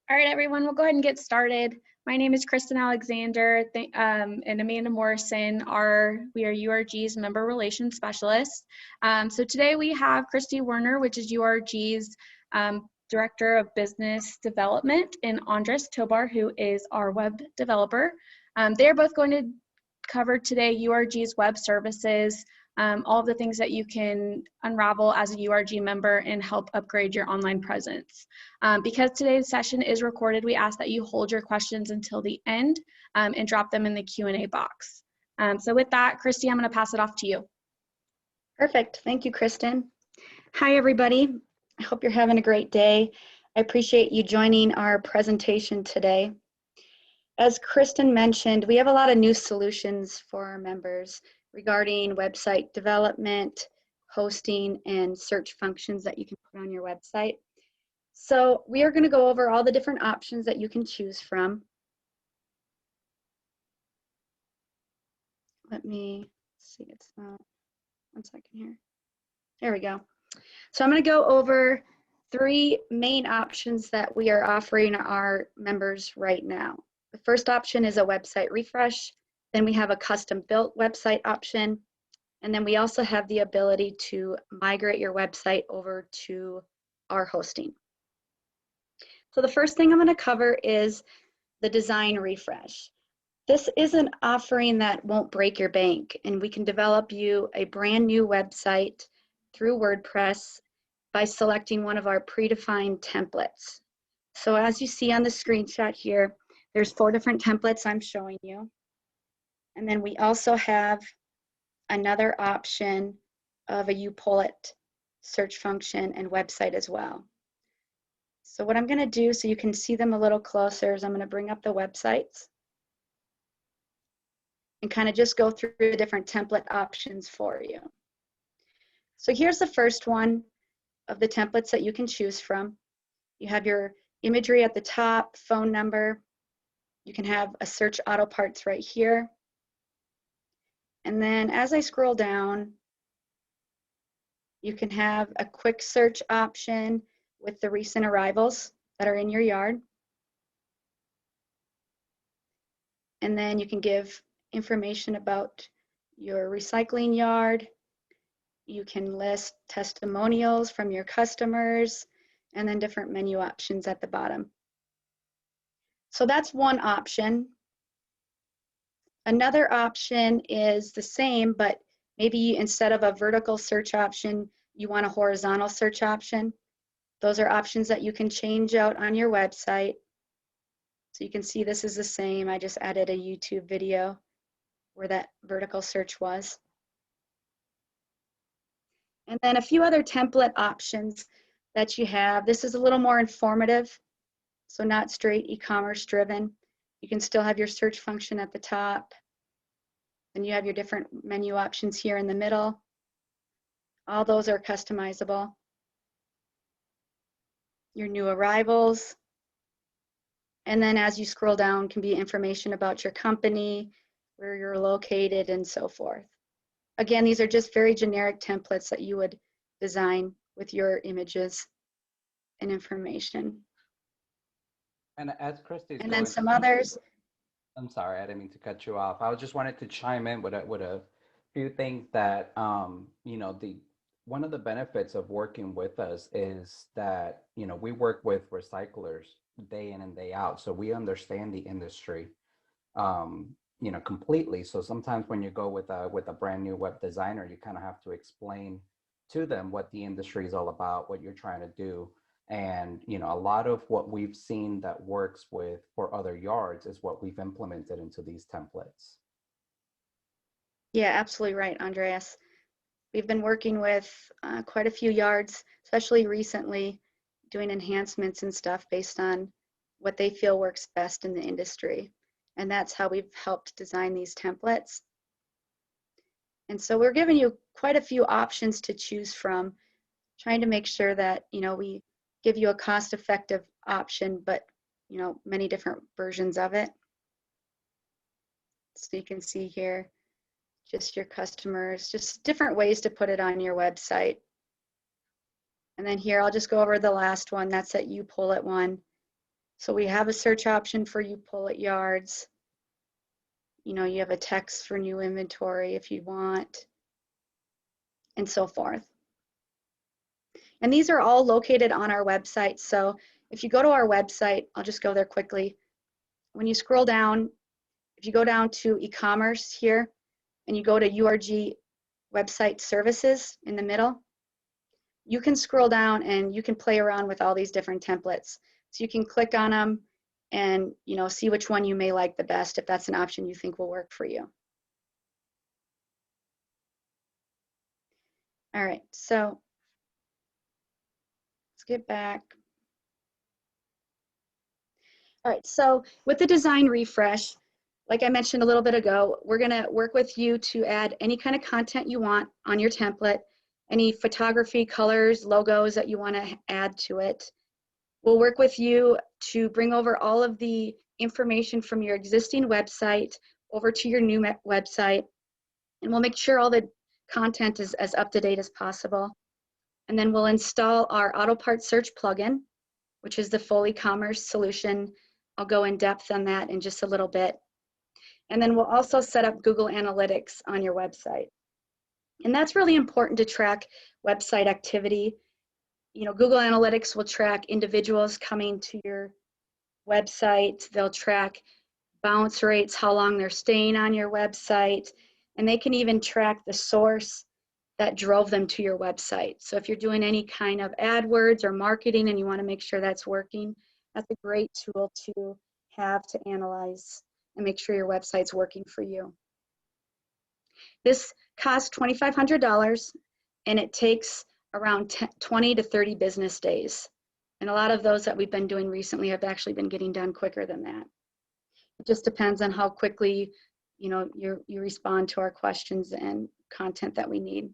All right, everyone, we'll go ahead and get started. My name is Kristen Alexander, and Amanda Morrison we are URG's member relations specialists. So today we have Christy Werner, which is URG's Director of Business Development, and Andres Tobar, who is our web developer. They're both going to cover today URG's web services, all of the things that you can unravel as a URG member and help upgrade your online presence. Because today's session is recorded, we ask that you hold your questions until the end and drop them in the Q&A box. So with that, Christy, I'm going to pass it off to you. Perfect. Thank you, Kristen. Hi, everybody. I hope you're having a great day. I appreciate you joining our presentation today. As Kristen mentioned, we have a lot of new solutions for our members regarding website development, hosting, and search functions that you can put on your website. So we are going to go over all the different options that you can choose from. Let me see, it's not, 1 second here. There we go. So I'm going to go over 3 main options that we are offering our members right now. The first option is a website refresh. Then we have a custom built website option. And then we also have the ability to migrate your website over to our hosting. So the first thing I'm going to cover is the design refresh. This is an offering that won't break your bank, and we can develop you a brand new website through WordPress by selecting one of our predefined templates. So as you see on the screenshot here, there's 4 different templates I'm showing you. And then we also have another option of a UPullet search function and website as well. So what I'm going to do so you can see them a little closer is I'm going to bring up the websites and kind of just go through the different template options for you. So here's the first one of the templates that you can choose from. You have your imagery at the top, phone number. You can have a search auto parts right here. And then as I scroll down, you can have a quick search option with the recent arrivals that are in your yard. And then you can give information about your recycling yard. You can list testimonials from your customers, and then different menu options at the bottom. So that's one option. Another option is the same, but maybe instead of a vertical search option, you want a horizontal search option. Those are options that you can change out on your website. So you can see this is the same. I just added a YouTube video where that vertical search was. And then a few other template options that you have. This is a little more informative, so not straight e-commerce driven. You can still have your search function at the top. And you have your different menu options here in the middle. All those are customizable. Your new arrivals. And then as you scroll down can be information about your company, where you're located, and so forth. Again, these are just very generic templates that you would design with your images and information. And as Christy's and then some others. I'm sorry, I didn't mean to cut you off. I just wanted to chime in with a few things that you know, one of the benefits of working with us is that, you know, we work with recyclers day in and day out, so we understand the industry you know, completely. So sometimes when you go with a brand new web designer, you kind of have to explain to them what the industry is all about, what you're trying to do. And, you know, a lot of what we've seen that works for other yards is what we've implemented into these templates. Yeah, absolutely right, Andreas. We've been working with quite a few yards, especially recently, doing enhancements and stuff based on what they feel works best in the industry. And that's how we've helped design these templates. And so we're giving you quite a few options to choose from, trying to make sure that, you know, we give you a cost-effective option, but, you know, many different versions of it. So you can see here, just your customers, just different ways to put it on your website. And then here, I'll just go over the last one. That's that UPullet one. So we have a search option for you pull at yards. You have a text for new inventory if you want, and so forth. And these are all located on our website. So if you go to our website, I'll just go there quickly. When you scroll down, if you go down to e-commerce here and you go to URG Website Services in the middle, you can scroll down and you can play around with all these different templates. So you can click on them and see which one you may like the best if that's an option you think will work for you. All right, so let's get back. All right, so with the design refresh, like I mentioned a little bit ago, we're gonna work with you to add any kind of content you want on your template, any photography, colors, logos that you wanna add to it. We'll work with you to bring over all of the information from your existing website over to your new website, and we'll make sure all the content is as up to date as possible. And then we'll install our auto part search plugin, which is the full e-commerce solution. I'll go in depth on that in just a little bit. And then we'll also set up Google Analytics on your website. And that's really important to track website activity. Google Analytics will track individuals coming to your website. They'll track bounce rates, how long they're staying on your website, and they can even track the source that drove them to your website. So if you're doing any kind of AdWords or marketing and you want to make sure that's working, that's a great tool to have to analyze and make sure your website's working for you. This costs $2,500 and it takes around 20 to 30 business days. And a lot of those that we've been doing recently have actually been getting done quicker than that. It just depends on how quickly you respond to our questions and content that we need.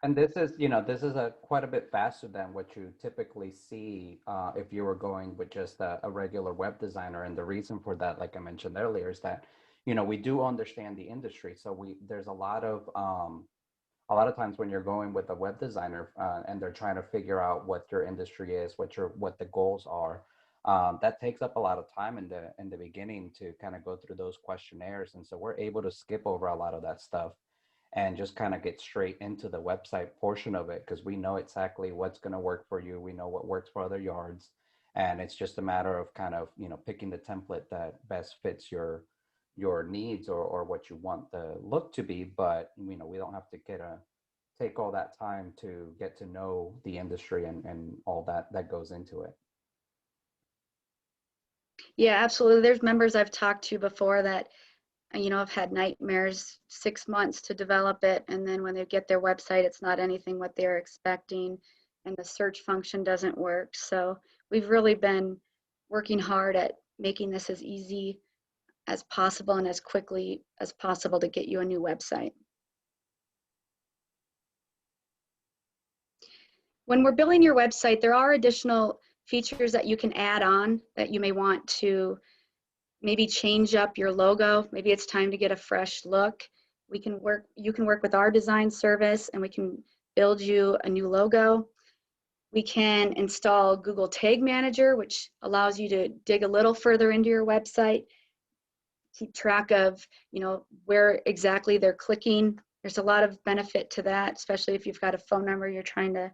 And this is, this is quite a bit faster than what you typically see if you were going with just a regular web designer. And the reason for that, like I mentioned earlier, is that, we do understand the industry. So there's a lot of times when you're going with a web designer and they're trying to figure out what your industry is, what the goals are. That takes up a lot of time in the beginning to kind of go through those questionnaires. And so we're able to skip over a lot of that stuff and just kind of get straight into the website portion of it, because we know exactly what's going to work for you. We know what works for other yards. And it's just a matter of kind of, picking the template that best fits your needs or what you want the look to be. But, we don't have to take all that time to get to know the industry and all that goes into it. Yeah, absolutely. There's members I've talked to before that I've had nightmares, 6 months to develop it, and then when they get their website, it's not anything what they're expecting, and the search function doesn't work. So we've really been working hard at making this as easy as possible and as quickly as possible to get you a new website. When we're building your website, there are additional features that you can add on that you may want to maybe change up your logo. Maybe it's time to get a fresh look. You can work with our design service and we can build you a new logo. We can install Google Tag Manager, which allows you to dig a little further into your website, keep track of, where exactly they're clicking. There's a lot of benefit to that, especially if you've got a phone number you're trying to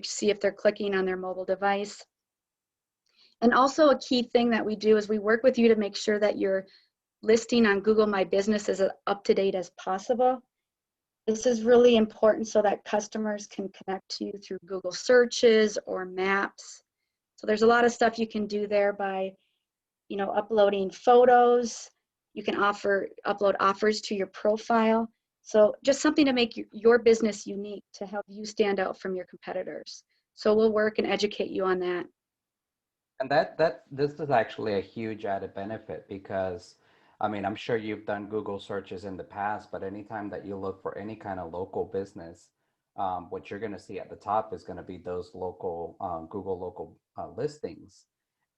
see if they're clicking on their mobile device. And also a key thing that we do is we work with you to make sure that your listing on Google My Business is as up to date as possible. This is really important so that customers can connect to you through Google searches or maps. So there's a lot of stuff you can do there by, uploading photos. You can upload offers to your profile. So just something to make your business unique to help you stand out from your competitors. So we'll work and educate you on that. And this is actually a huge added benefit because, I'm sure you've done Google searches in the past, but anytime that you look for any kind of local business, what you're going to see at the top is going to be those local Google local listings.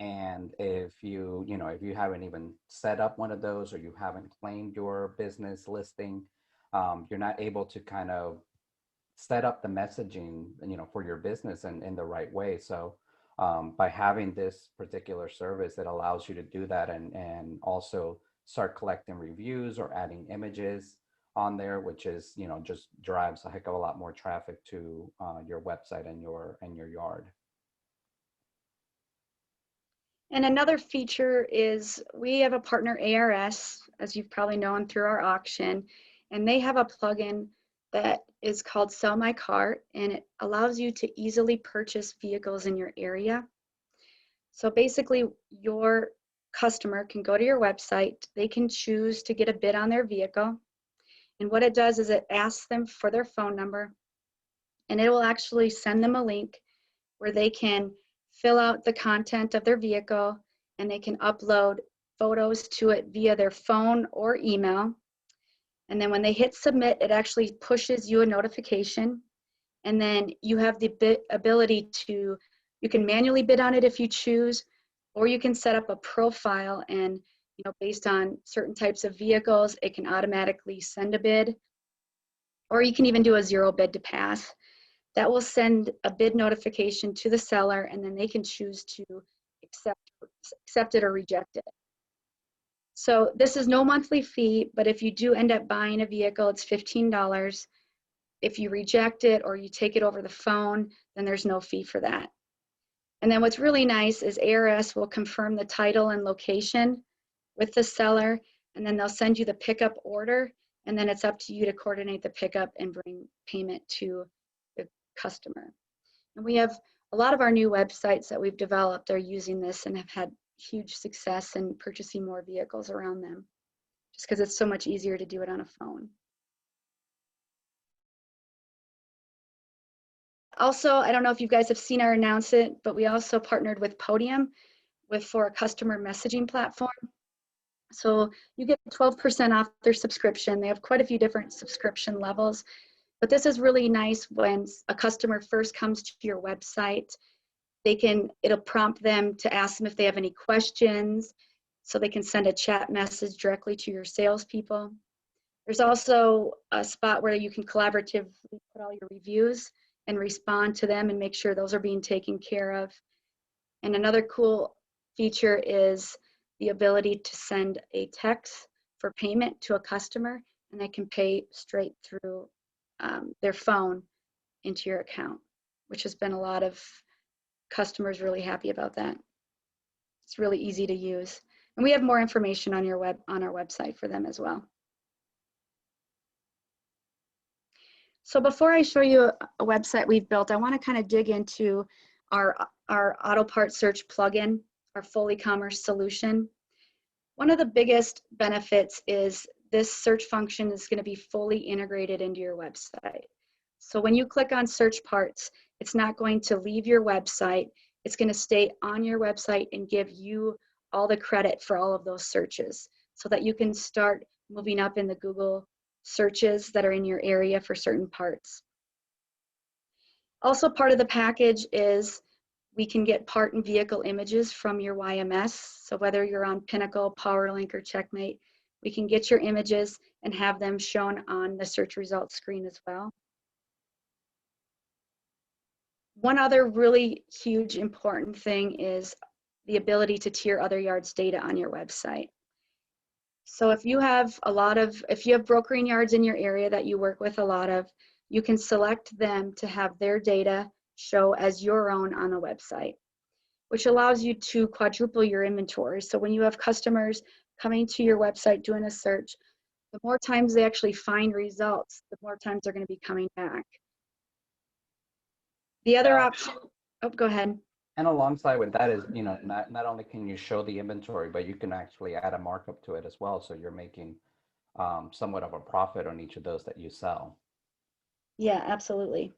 And if if you haven't even set up one of those or you haven't claimed your business listing, you're not able to kind of set up the messaging, for your business in the right way. So By having this particular service, it allows you to do that, and also start collecting reviews or adding images on there, which is, you know, just drives a heck of a lot more traffic to your website and your yard. And another feature is we have a partner, ARS, as you've probably known through our auction, and they have a plugin that is called Sell My Car, and it allows you to easily purchase vehicles in your area. So basically, your customer can go to your website, they can choose to get a bid on their vehicle, and what it does is it asks them for their phone number, and it will actually send them a link where they can fill out the content of their vehicle, and they can upload photos to it via their phone or email. And then when they hit submit, it actually pushes you a notification. And then you have the ability to, you can manually bid on it if you choose, or you can set up a profile, and based on certain types of vehicles, it can automatically send a bid, or you can even do a zero bid to pass. That will send a bid notification to the seller, and then they can choose to accept it or reject it. So this is no monthly fee, but if you do end up buying a vehicle, it's $15. If you reject it or you take it over the phone, then there's no fee for that. And then what's really nice is ARS will confirm the title and location with the seller, and then they'll send you the pickup order, and then it's up to you to coordinate the pickup and bring payment to the customer. And we have a lot of our new websites that we've developed are using this and have had huge success in purchasing more vehicles around them, just because it's so much easier to do it on a phone. Also, I don't know if you guys have seen our announcement, but we also partnered with Podium for a customer messaging platform. So you get 12% off their subscription. They have quite a few different subscription levels, but this is really nice when a customer first comes to your website. It'll prompt them to ask them if they have any questions, so they can send a chat message directly to your salespeople. There's also a spot where you can collaboratively put all your reviews and respond to them and make sure those are being taken care of. And another cool feature is the ability to send a text for payment to a customer, and they can pay straight through their phone into your account, which has been a lot of customers really happy about that. It's really easy to use. And we have more information on our website for them as well. So before I show you a website we've built, I want to kind of dig into our auto parts search plugin, our full e-commerce solution. One of the biggest benefits is this search function is going to be fully integrated into your website. So when you click on search parts, it's not going to leave your website. It's going to stay on your website and give you all the credit for all of those searches, so that you can start moving up in the Google searches that are in your area for certain parts. Also, part of the package is we can get part and vehicle images from your YMS. So whether you're on Pinnacle, PowerLink, or Checkmate, we can get your images and have them shown on the search results screen as well. One other really huge important thing is the ability to tier other yards data on your website. So if you have brokering yards in your area that you work with a lot of, you can select them to have their data show as your own on a website, which allows you to quadruple your inventory. So when you have customers coming to your website doing a search, the more times they actually find results, the more times they're going to be coming back. The other option, oh, go ahead. And alongside with that is, not only can you show the inventory, but you can actually add a markup to it as well. So you're making somewhat of a profit on each of those that you sell. Yeah, absolutely.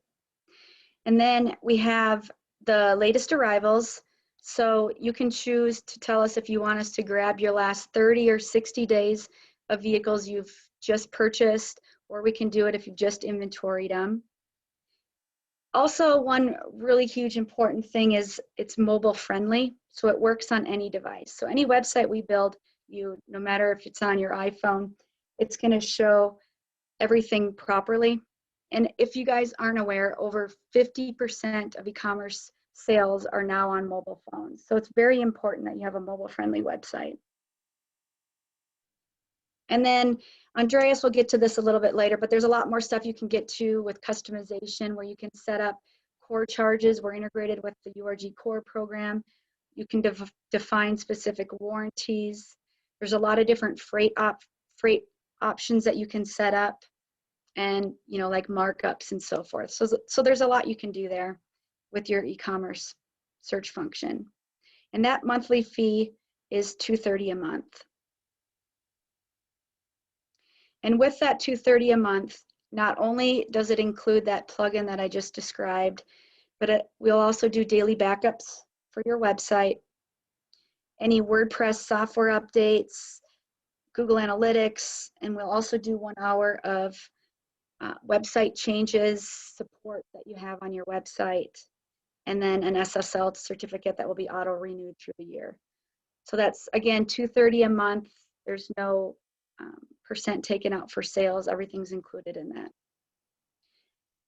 And then we have the latest arrivals. So you can choose to tell us if you want us to grab your last 30 or 60 days of vehicles you've just purchased, or we can do it if you've just inventoried them. Also, one really huge important thing is it's mobile friendly, so it works on any device. So any website we build, no matter if it's on your iPhone, it's going to show everything properly. And if you guys aren't aware, over 50% of e-commerce sales are now on mobile phones. So it's very important that you have a mobile-friendly website. And then Andreas will get to this a little bit later, but there's a lot more stuff you can get to with customization where you can set up core charges. We're integrated with the URG core program. You can define specific warranties. There's a lot of different freight options that you can set up, and like markups and so forth. So there's a lot you can do there with your e-commerce search function. And that monthly fee is $230 a month. And with that $230 a month, not only does it include that plugin that I just described, but we'll also do daily backups for your website, any WordPress software updates, Google Analytics, and we'll also do 1 hour of website changes support that you have on your website, and then an SSL certificate that will be auto-renewed through the year. So that's, again, $230 a month. There's no percent taken out for sales. Everything's included in that.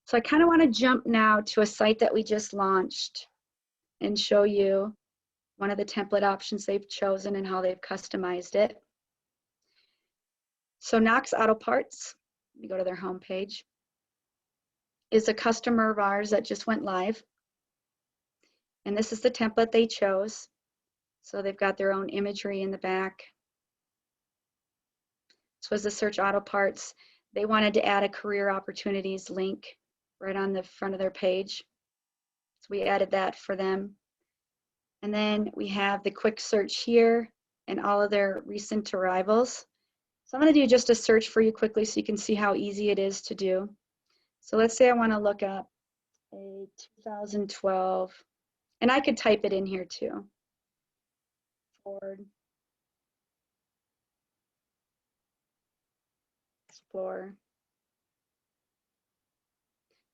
So I kind of want to jump now to a site that we just launched and show you one of the template options they've chosen and how they've customized it. So Knox Auto Parts, let me go to their homepage, is a customer of ours that just went live. And this is the template they chose. So they've got their own imagery in the back. So as the search auto parts, they wanted to add a career opportunities link right on the front of their page. So we added that for them. And then we have the quick search here and all of their recent arrivals. So I'm going to do just a search for you quickly so you can see how easy it is to do. So let's say I want to look up a 2012, and I could type it in here too. Ford Explorer.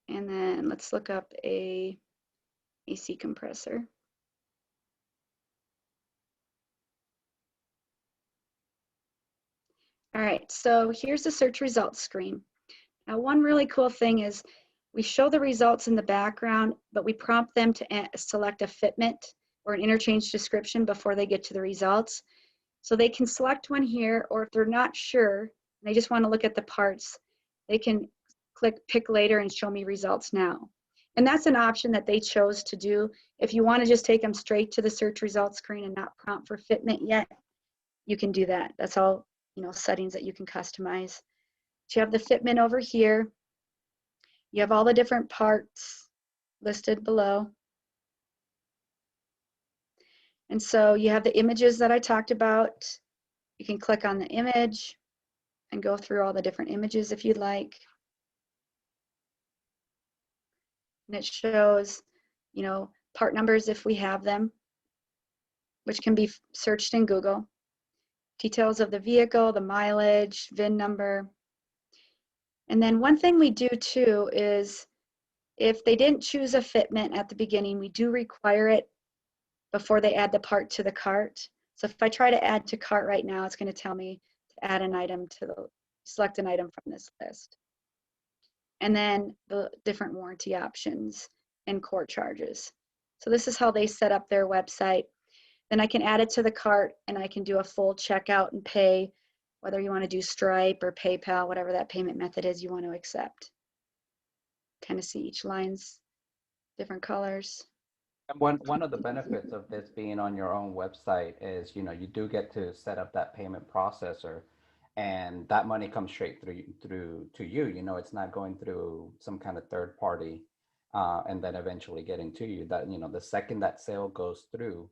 And then let's look up a AC compressor. All right, so here's the search results screen. Now, one really cool thing is we show the results in the background, but we prompt them to select a fitment or an interchange description before they get to the results. So they can select one here, or if they're not sure, and they just want to look at the parts, they can click pick later and show me results now. And that's an option that they chose to do. If you want to just take them straight to the search results screen and not prompt for fitment yet, you can do that. That's all, settings that you can customize. So you have the fitment over here. You have all the different parts listed below. And so you have the images that I talked about. You can click on the image and go through all the different images if you'd like. And it shows, part numbers if we have them, which can be searched in Google. Details of the vehicle, the mileage, VIN number. And then one thing we do too is if they didn't choose a fitment at the beginning, we do require it before they add the part to the cart. So if I try to add to cart right now, it's going to tell me to add an item select an item from this list. And then the different warranty options and core charges. So this is how they set up their website. Then I can add it to the cart and I can do a full checkout and pay, whether you want to do Stripe or PayPal, whatever that payment method is you want to accept. Kind of see each line's different colors. And one of the benefits of this being on your own website is, you do get to set up that payment processor, and that money comes straight through to you. It's not going through some kind of third party, and then eventually getting to you. That the second that sale goes through,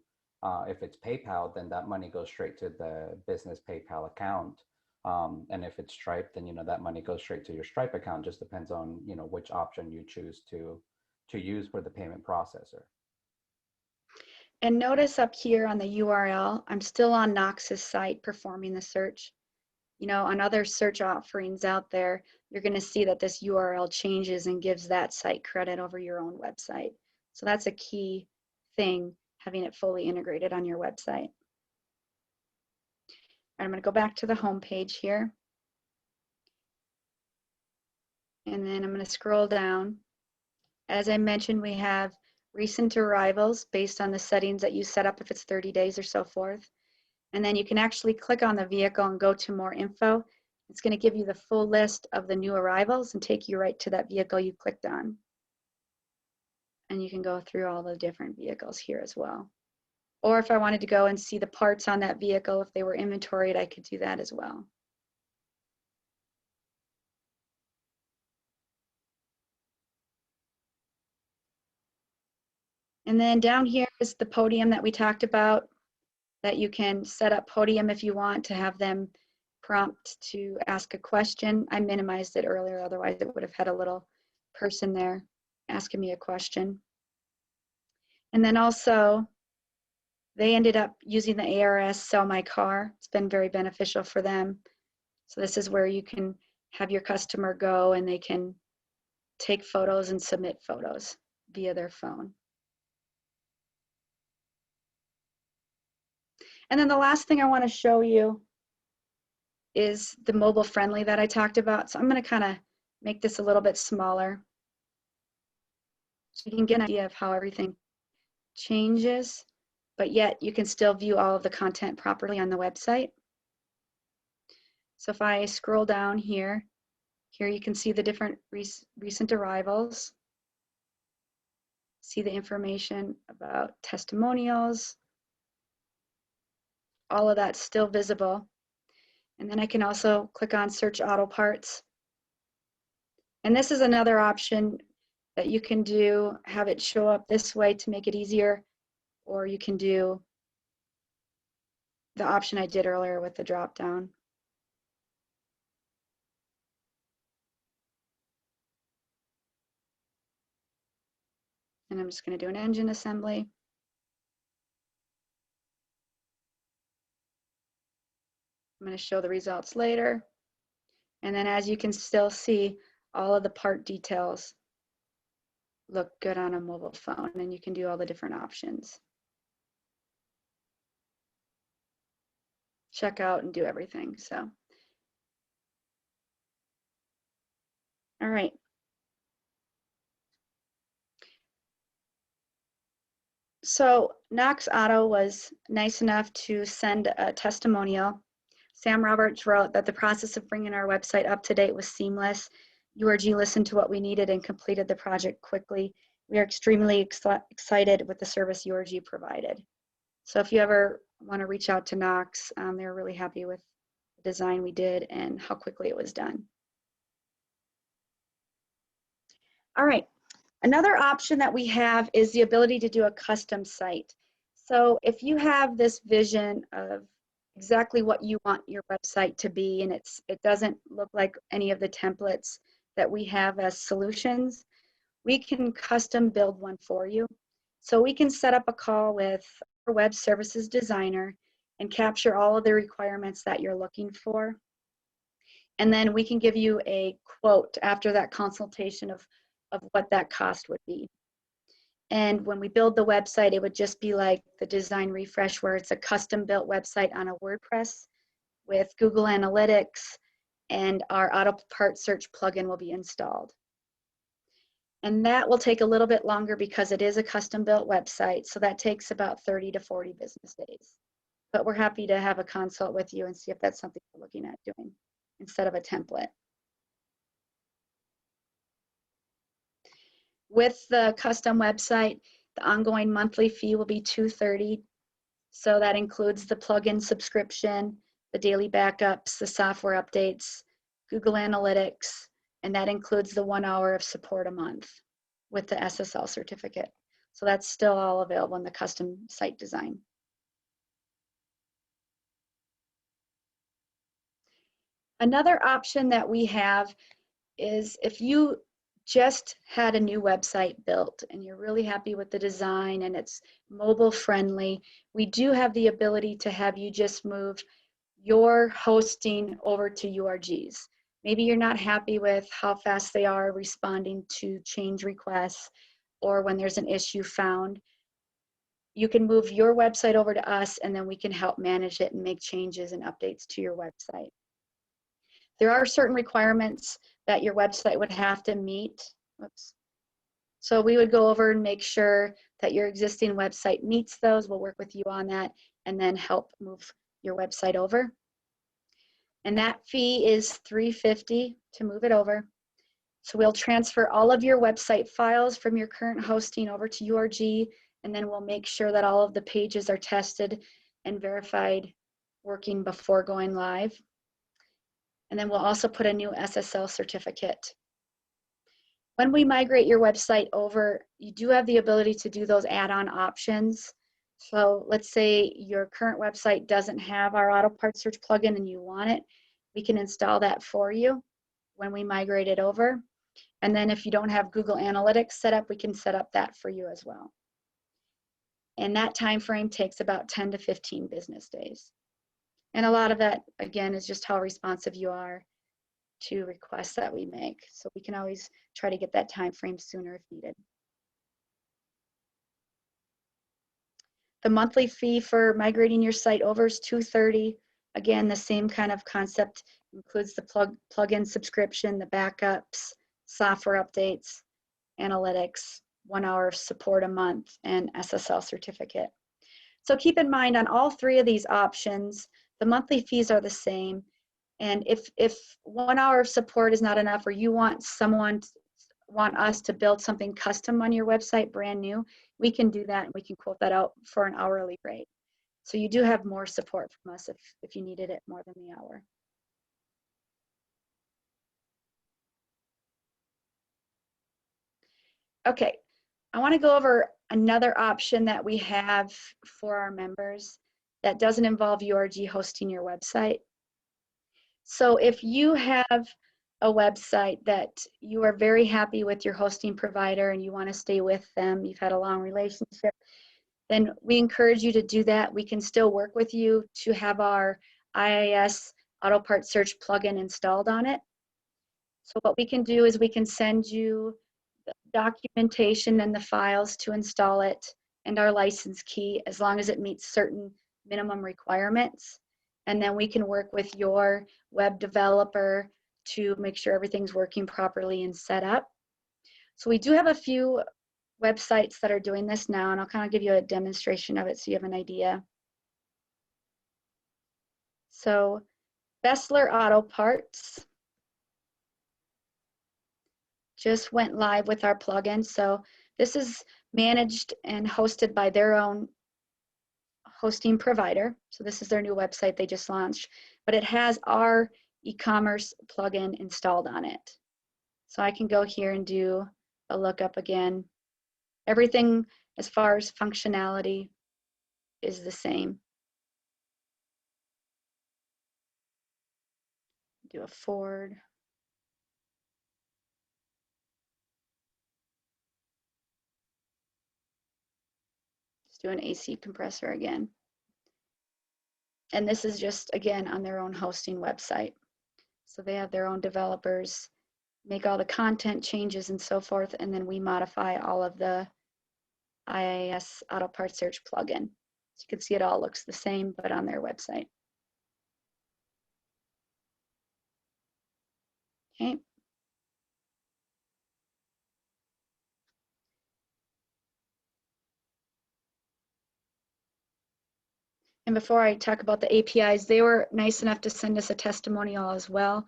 if it's PayPal, then that money goes straight to the business PayPal account. And if it's Stripe, then that money goes straight to your Stripe account. Just depends on which option you choose to use for the payment processor. And notice up here on the URL, I'm still on Knox's site performing the search. On other search offerings out there, you're going to see that this URL changes and gives that site credit over your own website. So that's a key thing, having it fully integrated on your website. I'm going to go back to the home page here. And then I'm going to scroll down. As I mentioned, we have recent arrivals based on the settings that you set up, if it's 30 days or so forth. And then you can actually click on the vehicle and go to more info. It's going to give you the full list of the new arrivals and take you right to that vehicle you clicked on. And you can go through all the different vehicles here as well. Or if I wanted to go and see the parts on that vehicle, if they were inventoried, I could do that as well. And then down here is the podium that we talked about, that you can set up podium if you want to have them prompt to ask a question. I minimized it earlier, otherwise it would have had a little person there asking me a question. And then also, they ended up using the ARS Sell My Car. It's been very beneficial for them. So this is where you can have your customer go and they can take photos and submit photos via their phone. And then the last thing I want to show you is the mobile friendly that I talked about. So I'm going to kind of make this a little bit smaller so you can get an idea of how everything changes, but yet you can still view all of the content properly on the website. So if I scroll down here you can see the different recent arrivals, see the information about testimonials, all of that's still visible. And then I can also click on Search Auto Parts. And this is another option that you can do, have it show up this way to make it easier, or you can do the option I did earlier with the drop down. And I'm just going to do an engine assembly. I'm going to show the results later. And then as you can still see, all of the part details look good on a mobile phone, and you can do all the different options. Check out and do everything. So, all right. So Knox Auto was nice enough to send a testimonial. Sam Roberts wrote that the process of bringing our website up to date was seamless. URG listened to what we needed and completed the project quickly. We are extremely excited with the service URG provided. So if you ever want to reach out to Knox, they're really happy with the design we did and how quickly it was done. All right. Another option that we have is the ability to do a custom site. So if you have this vision of exactly what you want your website to be, and it doesn't look like any of the templates that we have as solutions, we can custom build one for you. So we can set up a call with our web services designer and capture all of the requirements that you're looking for. And then we can give you a quote after that consultation of what that cost would be. And when we build the website, it would just be like the design refresh, where it's a custom built website on a WordPress with Google Analytics, and our auto part search plugin will be installed. And that will take a little bit longer because it is a custom built website. So that takes about 30 to 40 business days. But we're happy to have a consult with you and see if that's something you're looking at doing instead of a template. With the custom website, the ongoing monthly fee will be $230. So that includes the plugin subscription, the daily backups, the software updates, Google Analytics, and that includes the 1 hour of support a month with the SSL certificate. So that's still all available in the custom site design. Another option that we have is if you just had a new website built and you're really happy with the design and it's mobile friendly, we do have the ability to have you just move your hosting over to URG's. Maybe you're not happy with how fast they are responding to change requests or when there's an issue found. You can move your website over to us and then we can help manage it and make changes and updates to your website. There are certain requirements that your website would have to meet. Oops. So we would go over and make sure that your existing website meets those. We'll work with you on that and then help move your website over. And that fee is $350 to move it over. So we'll transfer all of your website files from your current hosting over to URG, and then we'll make sure that all of the pages are tested and verified working before going live. And then we'll also put a new SSL certificate. When we migrate your website over, you do have the ability to do those add-on options. So let's say your current website doesn't have our auto part search plugin and you want it, we can install that for you when we migrate it over. And then if you don't have Google Analytics set up, we can set up that for you as well. And that time frame takes about 10 to 15 business days. And a lot of that, again, is just how responsive you are to requests that we make. So we can always try to get that time frame sooner if needed. The monthly fee for migrating your site over is $230. Again, the same kind of concept, includes the plugin subscription, the backups, software updates, analytics, 1 hour of support a month, and SSL certificate. So keep in mind on all three of these options, the monthly fees are the same. And if 1 hour of support is not enough, or you want us to build something custom on your website, brand new, we can do that and we can quote that out for an hourly rate. So you do have more support from us if you needed it more than the hour. Okay, I want to go over another option that we have for our members that doesn't involve URG hosting your website. So if you have a website that you are very happy with your hosting provider and you want to stay with them, you've had a long relationship, then we encourage you to do that. We can still work with you to have our IIS auto part search plugin installed on it. So what we can do is we can send you the documentation and the files to install it and our license key, as long as it meets certain minimum requirements. And then we can work with your web developer to make sure everything's working properly and set up. So we do have a few websites that are doing this now, and I'll kind of give you a demonstration of it so you have an idea. So Bessler Auto Parts just went live with our plugin. So this is managed and hosted by their own hosting provider. So this is their new website they just launched, but it has our e-commerce plugin installed on it. So I can go here and do a lookup again. Everything as far as functionality is the same. Do a forward. Just do an AC compressor again. And this is just, again, on their own hosting website. So they have their own developers, make all the content changes and so forth, and then we modify all of the IIS Auto Part Search plugin. So you can see it all looks the same, but on their website. Okay. And before I talk about the APIs, they were nice enough to send us a testimonial as well.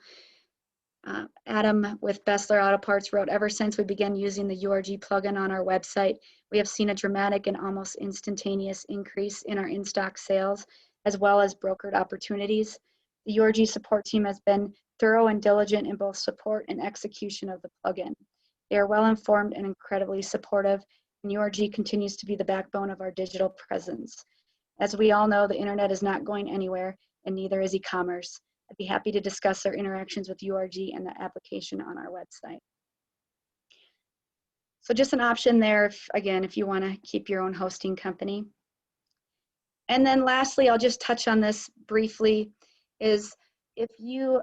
Adam with Bessler Auto Parts wrote, ever since we began using the URG plugin on our website, we have seen a dramatic and almost instantaneous increase in our in-stock sales, as well as brokered opportunities. The URG support team has been thorough and diligent in both support and execution of the plugin. They are well informed and incredibly supportive, and URG continues to be the backbone of our digital presence. As we all know, the internet is not going anywhere, and neither is e-commerce. I'd be happy to discuss our interactions with URG and the application on our website. So just an option there, if you want to keep your own hosting company. And then lastly, I'll just touch on this briefly, is if you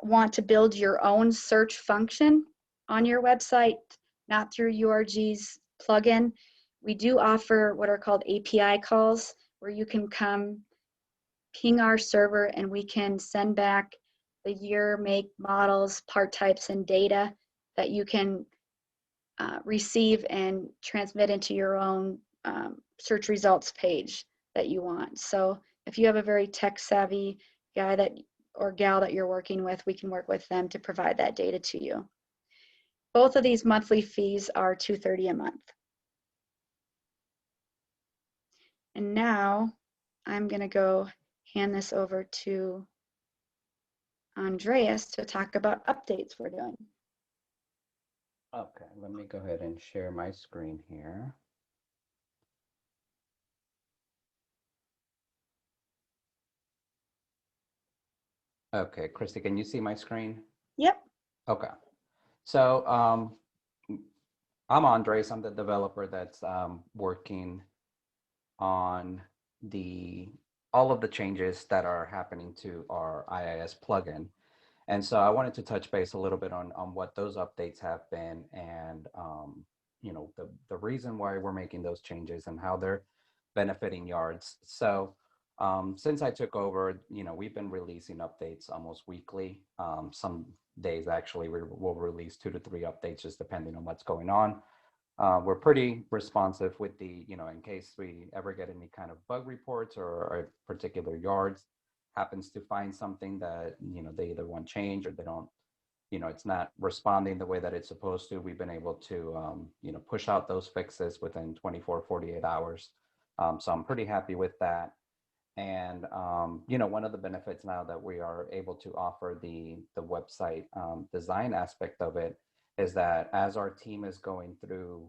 want to build your own search function on your website, not through URG's plugin, we do offer what are called API calls, where you can come ping our server and we can send back the year, make, models, part types, and data that you can receive and transmit into your own search results page that you want. So if you have a very tech savvy guy that or gal that you're working with, we can work with them to provide that data to you. Both of these monthly fees are $230 a month. And now I'm going to go hand this over to Andreas to talk about updates we're doing. Okay, let me go ahead and share my screen here. Okay, Christy, can you see my screen? Yep. Okay. So I'm Andres. I'm the developer that's working on all of the changes that are happening to our IIS plugin. And so I wanted to touch base a little bit on what those updates have been and you know, the reason why we're making those changes and how they're benefiting yards. So since I took over, you know, we've been releasing updates almost weekly. Some days actually we'll release 2 to 3 updates just depending on what's going on. We're pretty responsive with the, you know, in case we ever get any kind of bug reports or a particular yards happens to find something that, you know, they either want change or they don't, you know, it's not responding the way that it's supposed to. We've been able to, you know, push out those fixes within 24, 48 hours. So I'm pretty happy with that. And, you know, one of the benefits now that we are able to offer the website design aspect of it is that as our team is going through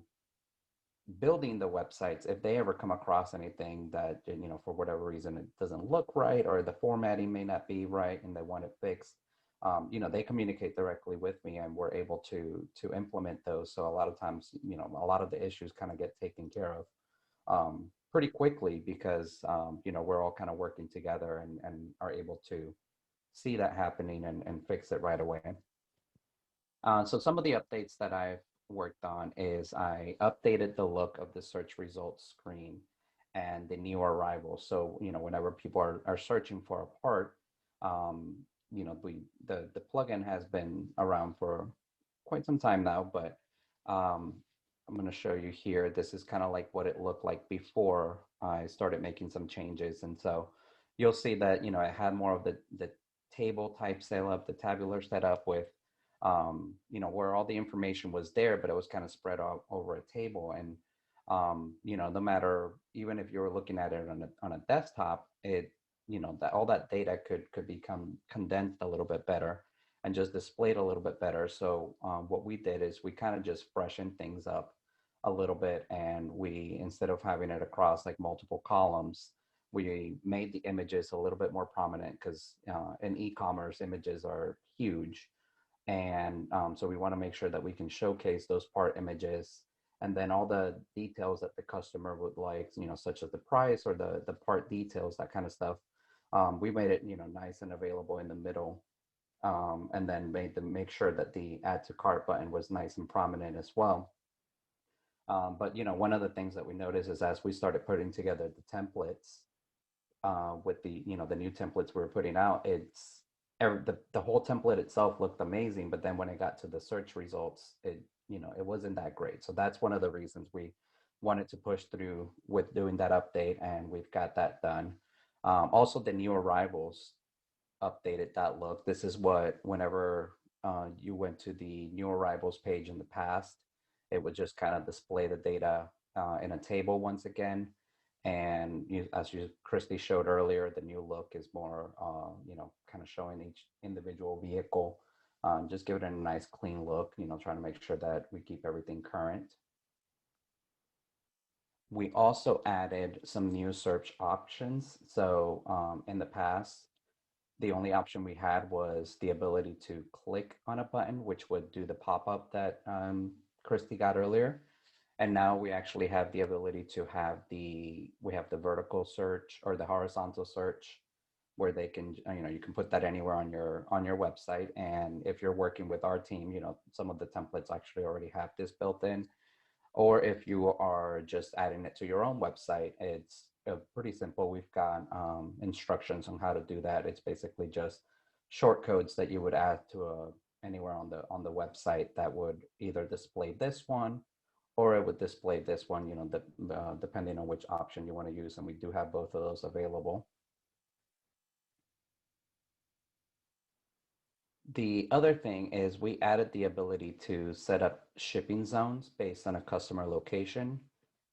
building the websites, if they ever come across anything that, you know, for whatever reason it doesn't look right or the formatting may not be right and they want it fixed, you know, they communicate directly with me and we're able to implement those. So a lot of times, you know, a lot of the issues kind of get taken care of pretty quickly because, you know, we're all kind of working together and are able to see that happening and fix it right away. So some of the updates that I've worked on is I updated the look of the search results screen and the new arrivals. So, you know, whenever people are searching for a part, you know, the plugin has been around for quite some time now, but I'm going to show you here. This is kind of like what it looked like before I started making some changes. And so you'll see that, you know, I had more of the table type setup, the tabular setup with you know, where all the information was there, but it was kind of spread out over a table. And, you know, no matter, even if you were looking at it on a desktop, it, you know, that all that data could become condensed a little bit better and just displayed a little bit better. So what we did is we kind of just freshened things up a little bit. And we, instead of having it across like multiple columns, we made the images a little bit more prominent because in e-commerce, images are huge. And so we want to make sure that we can showcase those part images and then all the details that the customer would like, you know, such as the price or the part details, that kind of stuff. We made it, you know, nice and available in the middle, and then make sure that the add to cart button was nice and prominent as well. But, you know, one of the things that we noticed is as we started putting together the templates, with the, you know, the new templates we were putting out, the whole template itself looked amazing, but then when it got to the search results, it, you know, it wasn't that great. So that's one of the reasons we wanted to push through with doing that update, and we've got that done. Also, the new arrivals updated that look. This is what, whenever you went to the new arrivals page in the past, it would just kind of display the data in a table once again. And as Christy showed earlier, the new look is more, you know, kind of showing each individual vehicle, just give it a nice clean look, you know, trying to make sure that we keep everything current. We also added some new search options. So in the past, the only option we had was the ability to click on a button, which would do the pop-up that Christy got earlier. And now we actually have the ability to have we have the vertical search or the horizontal search where they can, you know, you can put that anywhere on your website. And if you're working with our team, you know, some of the templates actually already have this built in. Or if you are just adding it to your own website, it's pretty simple. We've got instructions on how to do that. It's basically just short codes that you would add to anywhere on the website that would either display this one or it would display this one, depending on which option you want to use. And we do have both of those available. The other thing is we added the ability to set up shipping zones based on a customer location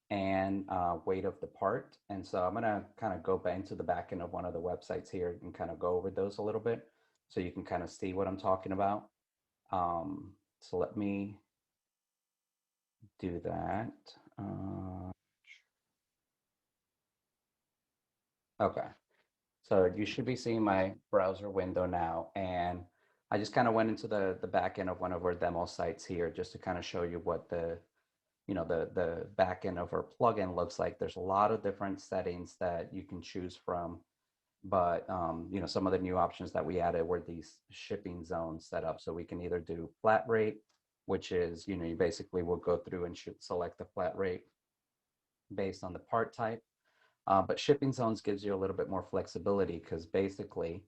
and weight of the part. And so I'm gonna kind of go back into the back end of one of the websites here and kind of go over those a little bit so you can kind of see what I'm talking about. So let me do that. Okay, so you should be seeing my browser window now, and I just kind of went into the back end of one of our demo sites here just to kind of show you what the back end of our plugin looks like. There's a lot of different settings that you can choose from, but some of the new options that we added were these shipping zones set up. So we can either do flat rate, which is, you basically will go through and should select the flat rate based on the part type. But shipping zones gives you a little bit more flexibility because basically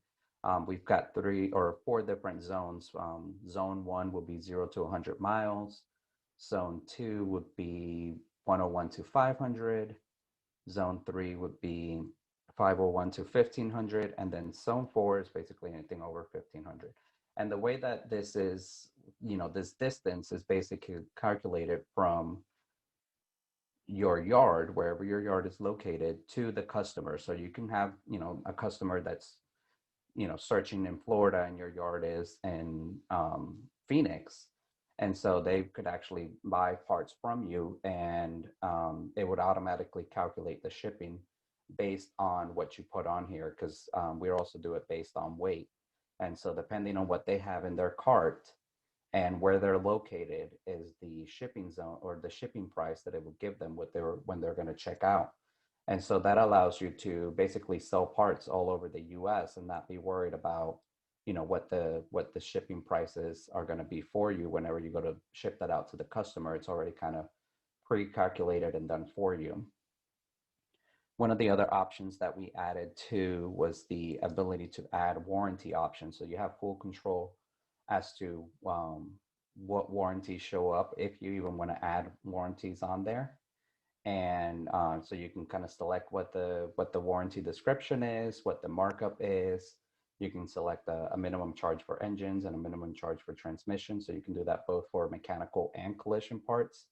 we've got 3 or 4 different zones. Zone 1 will be 0 to 100 miles. Zone 2 would be 101 to 500. Zone 3 would be 501 to 1500. And then zone 4 is basically anything over 1500. And the way that this is, this distance is basically calculated from your yard, wherever your yard is located, to the customer. So you can have, a customer that's, searching in Florida and your yard is in Phoenix. And so they could actually buy parts from you, and it would automatically calculate the shipping based on what you put on here, because we also do it based on weight. And so depending on what they have in their cart, and where they're located is the shipping zone or the shipping price that it will give them when they're going to check out. And so that allows you to basically sell parts all over the US and not be worried about, what the shipping prices are going to be for you whenever you go to ship that out to the customer. It's already kind of pre-calculated and done for you. One of the other options that we added to was the ability to add warranty options. So you have full control as to what warranties show up, if you even want to add warranties on there. And so you can kind of select what the warranty description is, what the markup is. You can select a minimum charge for engines and a minimum charge for transmission. So you can do that both for mechanical and collision parts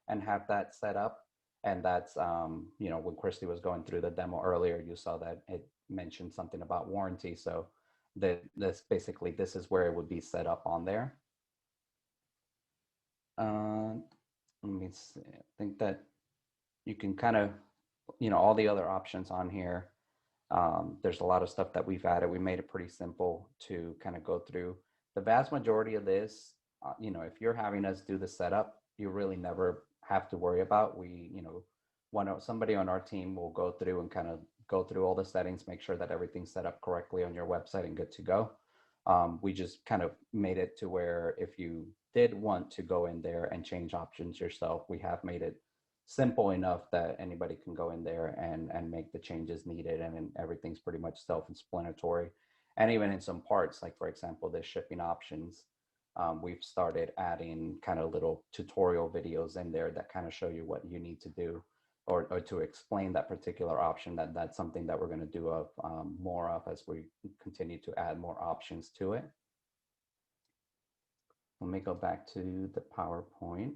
and have that set up. And that's, when Christy was going through the demo earlier, you saw that it mentioned something about warranty. So this is where it would be set up on there. Let me see. I think that you can kind of, all the other options on here. There's a lot of stuff that we've added. We made it pretty simple to kind of go through. The vast majority of this, if you're having us do the setup, you really never have to worry about. Somebody on our team will go through and kind of go through all the settings, make sure that everything's set up correctly on your website and good to go. We just kind of made it to where if you did want to go in there and change options yourself, we have made it simple enough that anybody can go in there and make the changes needed, and everything's pretty much self-explanatory. And even in some parts, like for example, the shipping options, we've started adding kind of little tutorial videos in there that kind of show you what you need to do or to explain that particular option. That's something that we're going to do more of as we continue to add more options to it. Let me go back to the PowerPoint.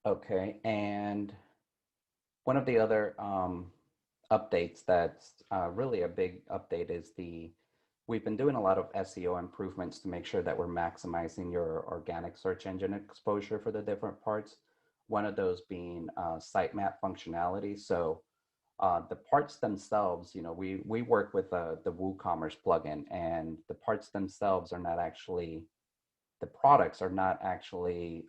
Okay, and one of the other updates that's really a big update is we've been doing a lot of SEO improvements to make sure that we're maximizing your organic search engine exposure for the different parts. One of those being sitemap functionality. So the parts themselves, we work with the WooCommerce plugin, and the parts themselves are not actually, the products are not actually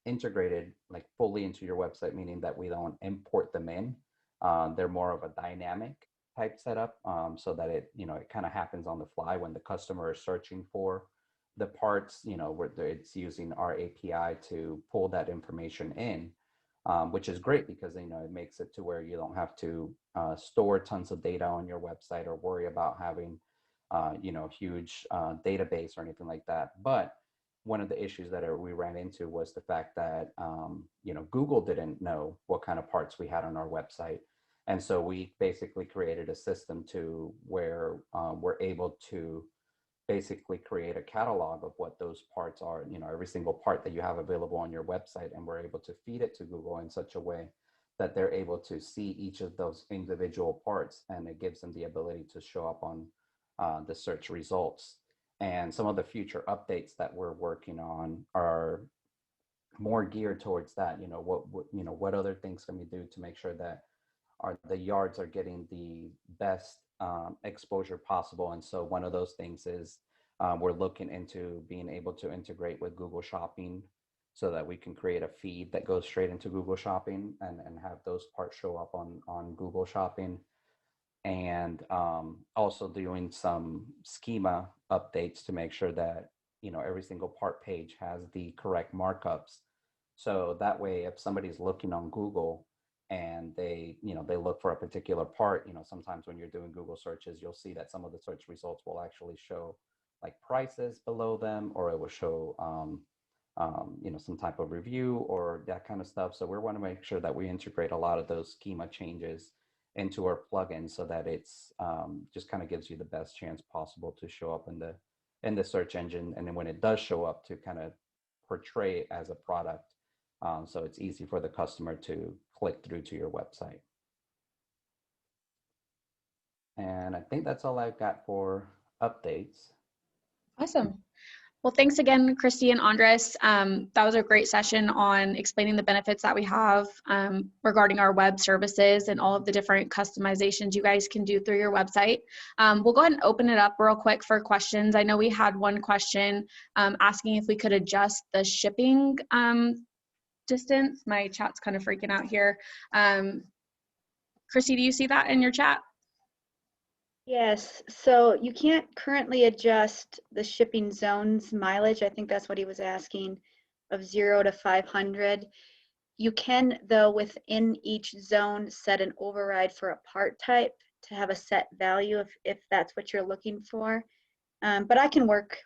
integrated like fully into your website, meaning that we don't import them in. They're more of a dynamic type setup, so that it kind of happens on the fly when the customer is searching for the parts, where it's using our API to pull that information in. which is great because, you know, it makes it to where you don't have to store tons of data on your website or worry about having, you know, huge database or anything like that. But one of the issues that we ran into was the fact that, you know, Google didn't know what kind of parts we had on our website. And so we basically created a system to where we're able to basically create a catalog of what those parts are, you know, every single part that you have available on your website, and we're able to feed it to Google in such a way that they're able to see each of those individual parts, and it gives them the ability to show up on the search results. And some of the future updates that we're working on are more geared towards that. You know, what other things can we do to make sure that the yards are getting the best exposure possible. And so one of those things is we're looking into being able to integrate with Google Shopping so that we can create a feed that goes straight into Google Shopping and have those parts show up on Google Shopping. And also doing some schema updates to make sure that, you know, every single part page has the correct markups. So that way, if somebody's looking on Google and they, you know, they look for a particular part, you know, sometimes when you're doing Google searches, you'll see that some of the search results will actually show like prices below them, or it will show, you know, some type of review or that kind of stuff. So we want to make sure that we integrate a lot of those schema changes into our plugin so that it's just kind of gives you the best chance possible to show up in the search engine. And then when it does show up, to kind of portray it as a product. So it's easy for the customer to click through to your website. And I think that's all I've got for updates. Awesome. Well, thanks again, Christy and Andres. That was a great session on explaining the benefits that we have regarding our web services and all of the different customizations you guys can do through your website. We'll go ahead and open it up real quick for questions. I know we had one question asking if we could adjust the shipping distance. My chat's kind of freaking out here. Christy, do you see that in your chat? Yes, so you can't currently adjust the shipping zones mileage. I think that's what he was asking, of 0 to 500. You can, though, within each zone, set an override for a part type to have a set value if that's what you're looking for. But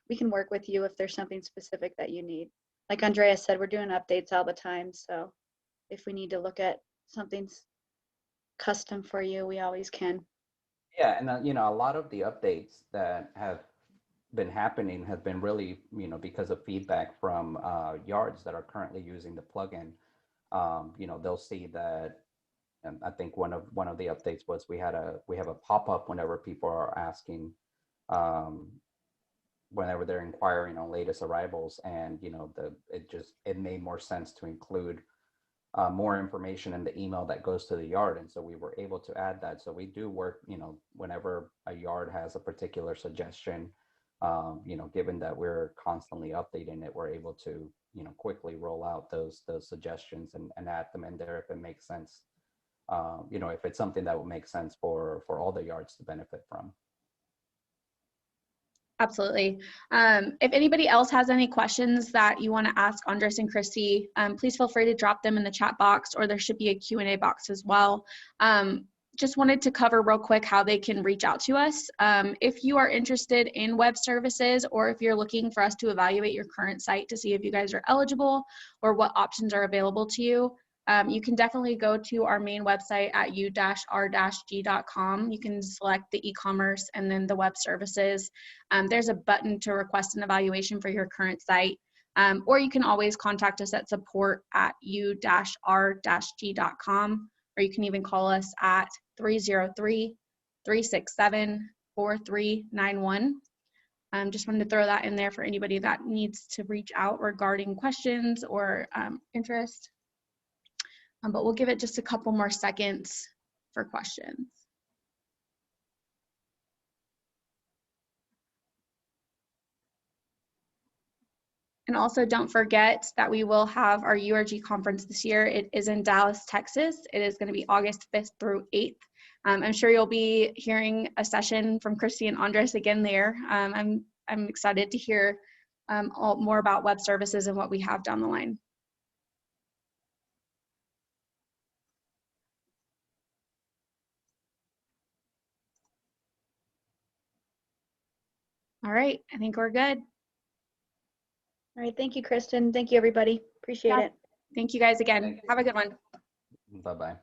we can work with you if there's something specific that you need. Like Andrea said, we're doing updates all the time. So if we need to look at something custom for you, we always can. Yeah, and you know, a lot of the updates that have been happening have been really, you know, because of feedback from yards that are currently using the plugin. You know, they'll see that, and I think one of the updates was we have a pop-up whenever people are asking, whenever they're inquiring on latest arrivals, and you know, it made more sense to include more information in the email that goes to the yard. And so we were able to add that. So we do work, you know, whenever a yard has a particular suggestion, you know, given that we're constantly updating it, we're able to, you know, quickly roll out those suggestions and add them in there if it makes sense. You know, if it's something that would make sense for all the yards to benefit from. Absolutely. If anybody else has any questions that you want to ask Andres and Christy, please feel free to drop them in the chat box, or there should be a Q&A box as well. Just wanted to cover real quick how they can reach out to us. If you are interested in web services, or if you're looking for us to evaluate your current site to see if you guys are eligible or what options are available to you, you can definitely go to our main website at u-r-g.com. You can select the e-commerce and then the web services. There's a button to request an evaluation for your current site, or you can always contact us at support@u-r-g.com, or you can even call us at 303-367-4391. Just wanted to throw that in there for anybody that needs to reach out regarding questions or interest. But we'll give it just a couple more seconds for questions. And also don't forget that we will have our URG conference this year. It is in Dallas, Texas. It is going to be August 5th through 8th. I'm sure you'll be hearing a session from Christy and Andres again there. I'm excited to hear more about web services and what we have down the line. All right, I think we're good. All right. Thank you, Kristen. Thank you, everybody. Appreciate Yeah. it. Thank you guys again. Thank you. Have a good one. Bye-bye.